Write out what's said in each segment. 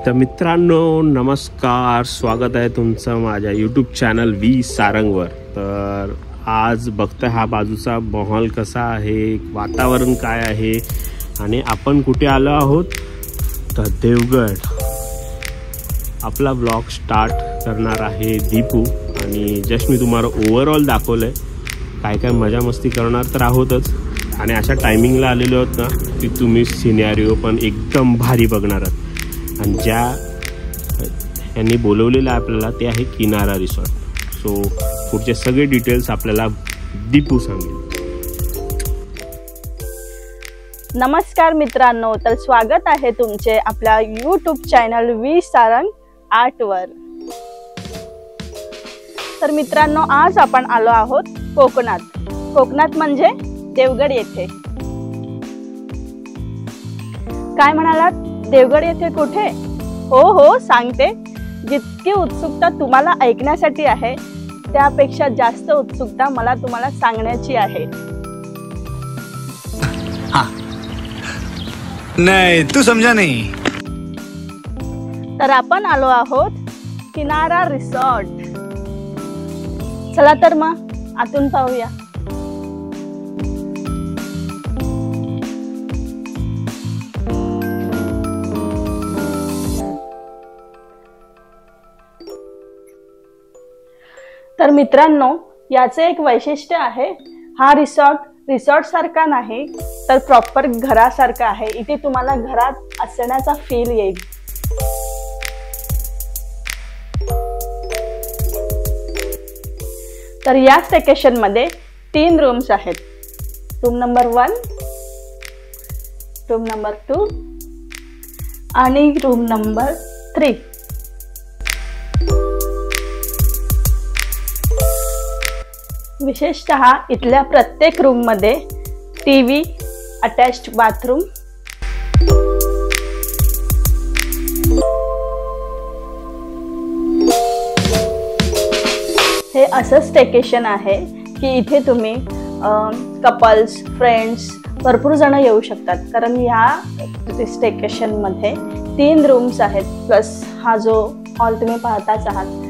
तर मित्रांनो नमस्कार, स्वागत आहे तुमचं माझ्या यूट्यूब चॅनल व्ही सारंगवर। तर आज बघता हा बाजूचा माहोल कसा आहे, वातावरण काय आहे आणि आपण कुठे आलो आहोत तर देवगड। आपला व्लॉग स्टार्ट करणार आहे दीपू आणि जस्ट मी तुम्हाला ओव्हरऑल दाखवलंय काय काय मजा मस्ती करणार तर आहोतच आणि अशा टायमिंगला आलेलो आहोत ना की तुम्ही सिनेरिओ पण एकदम भारी बघणार आहात। आणि ज्या यांनी बोलवलेलं आपल्याला ते आहे किनारा रिसॉर्ट। सो पुढचे सगळे डिटेल्स आपल्याला दीपू सांगेल। नमस्कार मित्रांनो, तर स्वागत आहे तुमचे आपल्या यूट्यूब चॅनल व्ही सारंग आर्टवर। तर मित्रांनो आज आपण आलो आहोत कोकणात म्हणजे देवगड येथे। काय म्हणालात, देवगड येथे कुठे? हो सांगते। जितकी उत्सुकता तुम्हाला ऐकण्यासाठी आहे त्यापेक्षा जास्त उत्सुकता मला तुम्हाला सांगण्याची आहे। हाँ। नहीं तू समझा नहीं। तर आपण आलो आहोत किनारा रिसॉर्ट। चला तर मग आतून पाहूया। तर मित्रांनो याचे एक वैशिष्ट्य आहे, हा रिसॉर्ट सारखा नाही तर प्रॉपर घरासारखा आहे। इथे तुम्हाला घरात असण्याचा फील येईल। तर या स्टेकेशन मध्ये 3 रूम्स आहेत। रूम नंबर 1, रूम नंबर 2 आणि रूम नंबर 3। विशेषतः इथल्या प्रत्येक रूम मध्ये टीव्ही, अटॅच्ड बाथरूम, हे असं स्टेकेशन आहे की इथे तुम्ही कपल्स, फ्रेंड्स भरपूर जण येऊ शकतात। कारण ह्या स्टेकेशन मध्ये 3 रूम्स आहेत प्लस हा जो हॉल तुम्ही पाहताच आहात।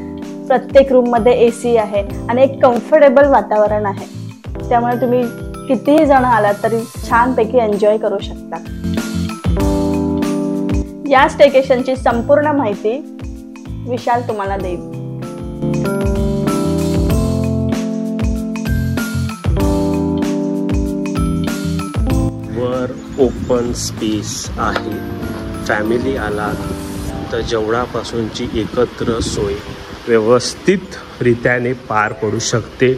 प्रत्येक रूम मध्ये एसी आहे आणि एक कम्फर्टेबल वातावरण आहे, त्यामुळे तुम्ही कितीही जण आलात तरी छानपैकी एन्जॉय करू शकता। या स्टेकेशनची संपूर्ण माहिती विशाल तुम्हाला देईल। वर ओपन स्पेस आहे, फॅमिली आला तर जेवणापासूनची एकत्र सोय व्यवस्थित रित्याने पार पडू शकते।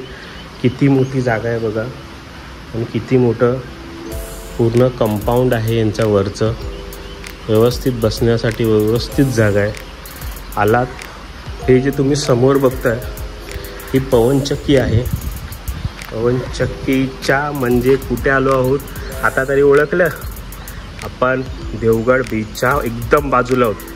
किती मोठी जागा आहे बघा आणि किती मोठं पूर्ण कंपाऊंड आहे यांच्या वरचं। व्यवस्थित बसण्यासाठी व्यवस्थित जागा आहे। आलात हे जे तुम्ही समोर बघताय ही पवनचक्की आहे। पवनचक्कीच्या म्हणजे कुठे आलो आहोत आता तरी ओळखलं, आपण देवगड बीचच्या एकदम बाजूला आहोत।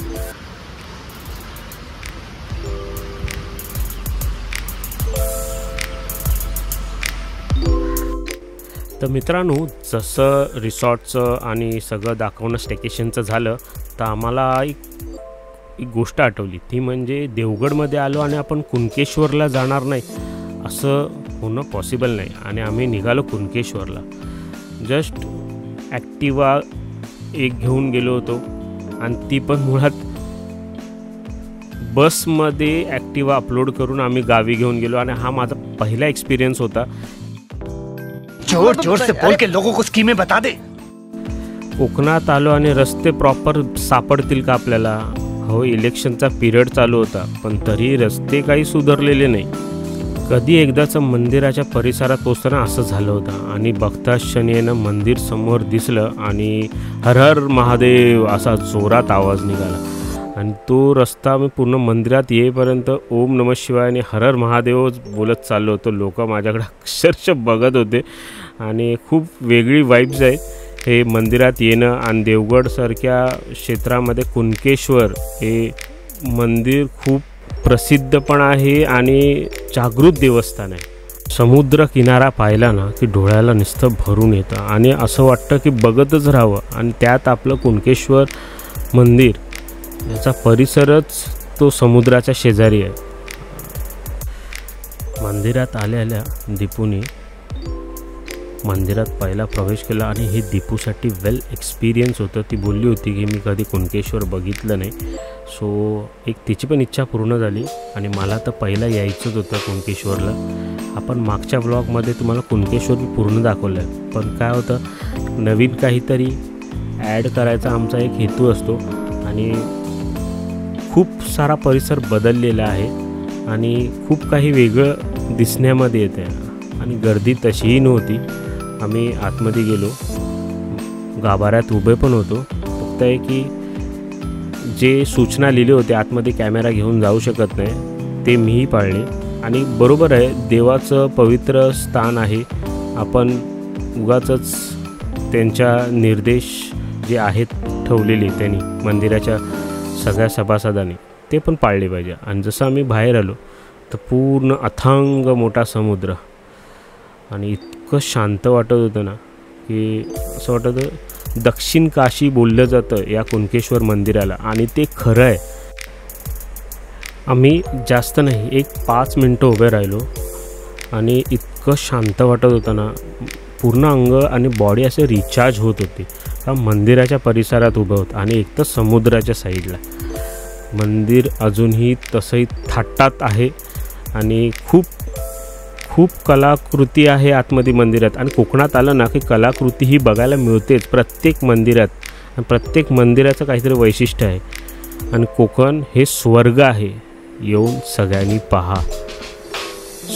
तर मित्रांनो जसं रिसॉर्टचं आणि सगळं दाखवणं स्टेकेशनचं झालं तर आम्हाला एक गोष्ट आठवली, ती म्हणजे देवगडमध्ये आलो आणि आपण कुणकेश्वरला जाणार नाही असं होणं पॉसिबल नाही। आणि आम्ही निघालो कुणकेश्वरला। जस्ट ॲक्टिवा एक घेऊन गेलो होतो आणि ती पण मुळात बसमध्ये ॲक्टिवा अपलोड करून आम्ही गावी घेऊन गेलो आणि हा माझा पहिला एक्सपिरियन्स होता। जोर जोर से बोल के लोगों को स्कीमें बता दे। कोकणात आलो आणि रस्ते प्रॉपर सापडतील का आपल्याला? हो, इलेक्शनचा पिरियड चालू होता पण तरी रस्ते काही सुधारलेले नाही। कधी एकदाचं मंदिराच्या परिसरात पोचताना असं झालं होतं आणि बघताच क्षणी मंदिर समोर दिसलं आणि हर हर महादेव असा जोरात आवाज निघाला आणि तो रस्ता मी पूर्ण मंदिरात येईपर्यंत ओम नमः शिवाय आणि हर हर महादेव बोलत चाललो होतो। लोक माझ्याकडे अक्षरशः बघत होते आणि खूप वेगळी वाईब्स आहेत हे मंदिरात येणं। आणि देवगडसारख्या क्षेत्रामध्ये कुणकेश्वर हे मंदिर खूप प्रसिद्ध पण आहे आणि जागृत देवस्थान आहे। समुद्र किनारा पाहिला ना की डोळ्याला नुसतं भरून येतं आणि असं वाटतं की बघतच राहावं। आणि त्यात आपलं कुणकेश्वर मंदिर याचा परिसरच तो समुद्राच्या शेजारी आहे. मंदिरात आल्या दीपूने मंदिरात पहिला प्रवेश केला आणि हे दीपूसाठी वेल एक्सपिरियन्स होतं. ती बोलली होती की मी कधी कुणकेश्वर बघितलं नाही. सो एक तिची पण इच्छा पूर्ण झाली आणि मला तर पहिला यायचंच होतं कुणकेश्वरला. आपण मागच्या ब्लॉगमध्ये तुम्हाला कुणकेश्वर पूर्ण दाखवलं आहे, पण काय होतं नवीन काहीतरी ॲड करायचा आमचा एक हेतू असतो आणि खूप सारा परिसर बदललेला आहे आणि खूप काही वेगळं दिसण्यामध्ये येते आणि गर्दी तशीही नव्हती. आम्ही आतमध्ये गेलो, गाभाऱ्यात उभे पण होतो. फक्त आहे की जे सूचना लिहिले होते आतमध्ये कॅमेरा घेऊन जाऊ शकत नाही ते मीही पाळले. आणि बरोबर आहे, देवाचं पवित्र स्थान आहे. आपण उगाचच त्यांच्या निर्देश जे आहेत ठेवलेले त्यांनी मंदिराच्या सगळ्या सभासदांनी ते पण पाळले पाहिजे. आणि जसं आम्ही बाहेर आलो तर पूर्ण अथांग मोठा समुद्र आणि इतकं शांत वाटत होतं ना की असं वाटत होतं दक्षिण काशी बोललं जातं या कुणकेश्वर मंदिराला आणि ते खरं आहे. आम्ही जास्त नाही 1-5 मिनटं उभे राहिलो आणि इतकं शांत वाटत होतं ना, पूर्ण अंग आणि बॉडी असे रिचार्ज होत होती. का मंदिराच्या परिसरात उभं होतं आणि एक तर समुद्राच्या साईडला मंदिर अजूनही तसंही थाटात आहे आणि खूप खूप कलाकृती आहे आतमध्ये मंदिरात. आणि कोकणात आलं ना की कलाकृती ही बघायला मिळतेच प्रत्येक मंदिरात आणि प्रत्येक मंदिराचं काहीतरी वैशिष्ट्य आहे. आणि कोकण हे स्वर्ग आहे, येऊन सगळ्यांनी पहा.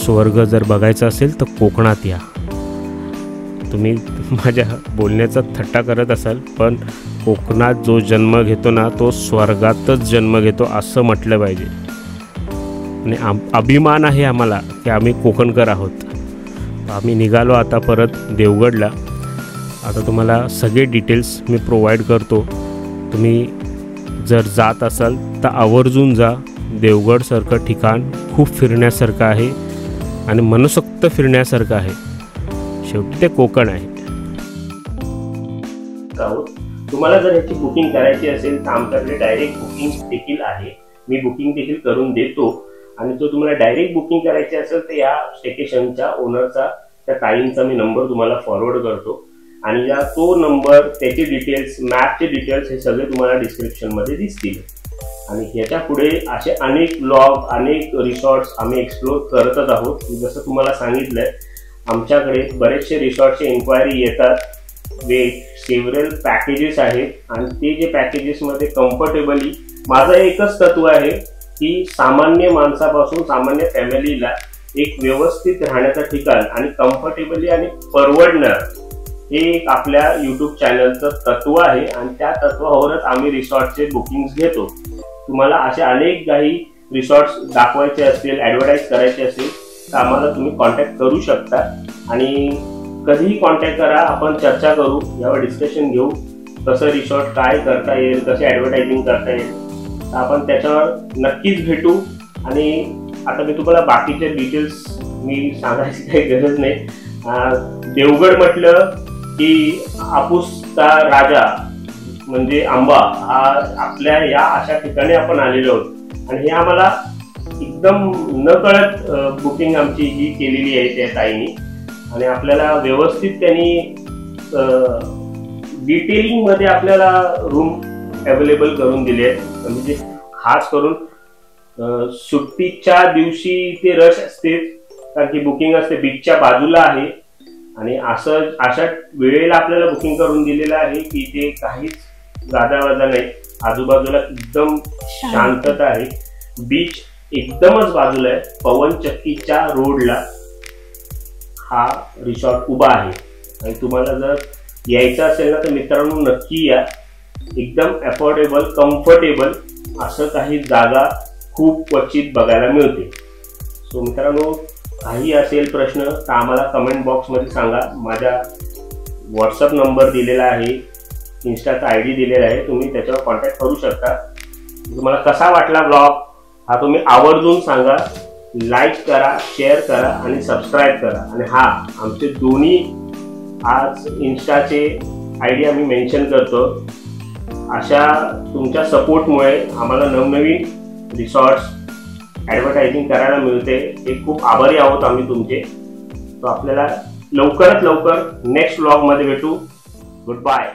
स्वर्ग जर बघायचं असेल तर कोकणात या. तुम्ही माझ्या बोलण्याचा थट्टा करत असाल, पण कोकणात जो जन्म घेतो ना तो स्वर्गातच जन्म घेतो असं म्हटलं पाहिजे. आणि अभिमान आहे आम्हाला की आम्ही कोकणकर आहोत. आम्ही निघालो आता परत देवगडला. आता तुम्हाला सगळे डिटेल्स मी प्रोव्हाइड करतो. तुम्ही जर जात असाल तर आवर्जून जा. देवगडसारखं ठिकाण खूप फिरण्यासारखं आहे आणि मनसोक्त फिरण्यासारखं आहे. शेवटी ते कोकण आहे. तुम्हाला जर ह्याची बुकिंग करायची असेल तर आमच्याकडे डायरेक्ट बुकिंग देखील आहे. मी बुकिंग देखील करून देतो. आणि जो तुम्हाला डायरेक्ट बुकिंग करायची असेल तर या स्टेकेशनच्या ओनरचा त्या ताईंचा मी नंबर तुम्हाला फॉरवर्ड करतो आणि या तो नंबर, त्याचे डिटेल्स, मॅपचे डिटेल्स हे सगळे तुम्हाला डिस्क्रिप्शनमध्ये दिसतील. आणि ह्याच्या पुढे असे अनेक ब्लॉग, अनेक रिसॉर्ट्स आम्ही एक्सप्लोर करतच आहोत. जसं तुम्हाला सांगितलंय आमच्याकडे बरेचसे रिसॉर्टचे इन्क्वायरी येतात. सेव्हरल पॅकेजेस आहेत आणि ते जे पॅकेजेसमध्ये कम्फर्टेबली माझं एकच तत्व आहे की सामान्य माणसापासून सामान्य फॅमिलीला एक व्यवस्थित राहण्याचं ठिकाण आणि कम्फर्टेबली आणि परवडणार हे एक आपल्या यूट्यूब चॅनलचं तत्व आहे. आणि त्या तत्वावरच आम्ही रिसॉर्टचे बुकिंग्स घेतो. तुम्हाला असे अनेक काही रिसॉर्ट्स दाखवायचे असतील, ॲडव्हर्टाईज करायचे असेल तर आम्हाला तुम्ही कॉन्टॅक्ट करू शकता आणि कधीही कॉन्टॅक्ट करा. आपण चर्चा करू, यावर डिस्कशन घेऊ. कसं रिसॉर्ट काय करता येईल, कसे ॲडव्हर्टायझिंग करता येईल, तर आपण त्याच्यावर नक्कीच भेटू. आणि आता मी तुम्हाला बाकीचे डिटेल्स मी सांगायची काही गरज नाही. देवगड म्हटलं की हापूसचा राजा म्हणजे आंबा हा आपल्या या अशा ठिकाणी आपण आलेलो आहोत. आणि हे आम्हाला एकदम न कळत बुकिंग आमची ही केलेली आहे त्या ताईंनी. आणि आपल्याला व्यवस्थित त्यांनी डिटेलिंगमध्ये आपल्याला रूम अवेलेबल करून दिले आहेत. म्हणजे खास करून सुट्टीच्या दिवशी ते रश असते कारण की बुकिंग असते बीचच्या बाजूला आहे. आणि अशा वेळेला आपल्याला बुकिंग करून दिलेलं आहे की ते काहीच गादावादा नाही. आजूबाजूला एकदम शांतता आहे. बीच एकदमच बाजूला आहे. पवनचक्कीच्या रोडला हा रिसॉर्ट उभा आहे. आणि तुम्हाला जर यायचं असेल ना तर मित्रांनो नक्की या. एकदम अफोर्डेबल, कम्फर्टेबल असं काही जागा खूप क्वचित बघायला मिळते. सो मित्रांनो काही असेल प्रश्न तर आम्हाला कमेंट बॉक्समध्ये सांगा. माझा व्हॉट्सअप नंबर दिलेला आहे, इन्स्टाचा ID दिलेला आहे, तुम्ही त्याच्यावर कॉन्टॅक्ट करू शकता. तुम्हाला कसा वाटला ब्लॉग हा तुम्ही आवर्जून सांगा. लाईक करा, शेअर करा आणि सबस्क्राईब करा. आणि हा आमचे दोन्ही आज इन्स्टाचे ID आम्ही मेन्शन करतो. अशा तुमच्या सपोर्टमुळे आम्हाला नवनवीन रिसॉर्ट्स ॲडव्हर्टायझिंग करायला मिळते. हे खूप आभारी आहोत आम्ही तुमचे. तो आपल्याला लवकरात लवकर नेक्स्ट व्लॉगमध्ये भेटू. Good bye.